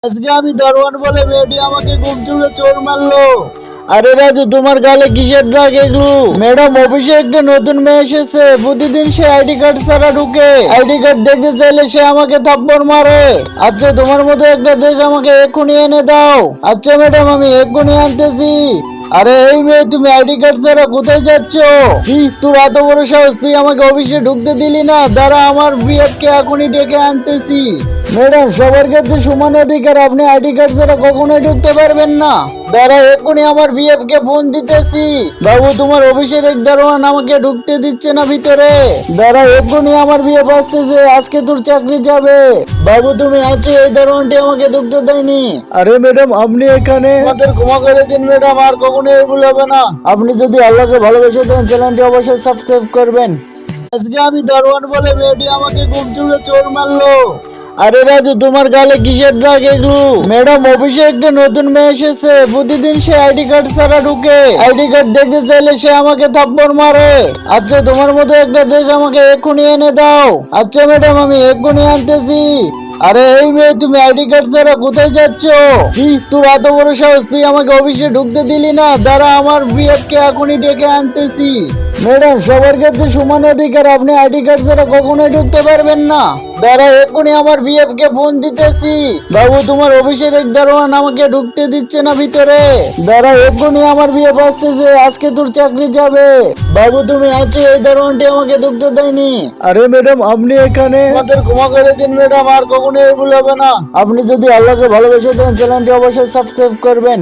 আজকে আমি দরওয়ান বলে মেয়েটি আমাকে ঘুম চুলে চোর মারলো। আরে রাজু, তোমার গালে কিসের দাগ এগুলো? ম্যাডাম, অফিসে একটা নতুন মেয়ে এসেছে, প্রতিদিন সে আইডি কার্ড ছাড়া ঢুকে। আইডি কার্ড দেখতে চাইলে সে আমাকে থাপ্পড় মারে। আচ্ছা, তোমার মতো একটা দেশ আমাকে এক্ষুনি এনে দাও। আচ্ছা ম্যাডাম, আমি এক্ষুনি আনতেছি। আরে এই মেয়ে, তুমি আইডি কার্ড ছাড়া কোথায় যাচ্ছ? কি তোর এত বড় সাহস, তুই আমাকে অফিসে ঢুকতে দিলি না? দাঁড়া, আমার বিএফ কে এখনই ডেকে আনতেছি। ম্যাডাম, সবার ক্ষেত্রে সমান অধিকার, আপনি আইডি কার্ড ছাড়া কখনোই ঢুকতে পারবেন না। দাঁড়া, এক্ষুনি আমার বিএফ কে ফোন দিতেছি। বাবু, তোমার অফিসের এক দারোয়ান আমাকে ঢুকতে দিচ্ছে না ভিতরে। দাঁড়া, এক্ষুনি আমার বিএফ আসতেছে, আজকে তোর চাকরি যাবে। বাবু, তুমি আছো? এই দারোয়ানটি আমাকে ঢুকতে দেয়নি। আরে ম্যাডাম, আপনি এখানে? আমাদের ক্ষমা করে দিন ম্যাডাম, আর কখনো এগুলো হবে না। আপনি যদি আল্লাহকে ভালোবেসে থাকেন, চ্যানেলটি অবশ্যই সাবস্ক্রাইব করবেন। আজকে আমি দরওয়ান বলে মেয়েটি আমাকে ঘুম চুলে চোর মারলো। আরে রাজু, তোমার গালে কিসের দাগ এগুলো? ম্যাডাম, অফিসে একটা নতুন মেয়ে এসেছে, প্রতিদিন সে আইডি কার্ড ছাড়া ঢুকে। আইডি কার্ড দেখতে চাইলে সে আমাকে থাপ্পড় মারে। আচ্ছা, তোমার মতো একটা দেশ আমাকে এক্ষুনি এনে দাও। আচ্ছা ম্যাডাম, আমি এক্ষুনি আনতেছি। আরে এই মেয়ে, তুমি আইডি কার্ড ছাড়া কোথায় যাচ্ছ? কি তোর এত বড় সাহস, তুই আমাকে অফিসে ঢুকতে দিলি না? দাঁড়া, আমার বিএফ কে এখনই ডেকে আনতেছি। ম্যাডাম, সবার ক্ষেত্রে সমান অধিকার, আপনি আইডি কার্ড ছাড়া কখনোই ঢুকতে পারবেন না। দাঁড়া, এক্ষুনি আমার বিএফ কে ফোন দিতেছি। বাবু, তোমার অফিসের এক দারোয়ান আমাকে ঢুকতে দিচ্ছে না ভিতরে। দাঁড়া, এক্ষুনি আমার বিএফ আসতেছে, আজকে তোর চাকরি যাবে। বাবু, তুমি আছো? এই দারোয়ানটি আমাকে ঢুকতে দেয়নি। আরে ম্যাডাম, আপনি এখানে? আমাদের ক্ষমা করে দিন ম্যাডাম, আর কখনো এগুলো হবে না। আপনি যদি আল্লাহকে ভালোবেসে থাকেন, চ্যানেলটি অবশ্যই সাবস্ক্রাইব করবেন।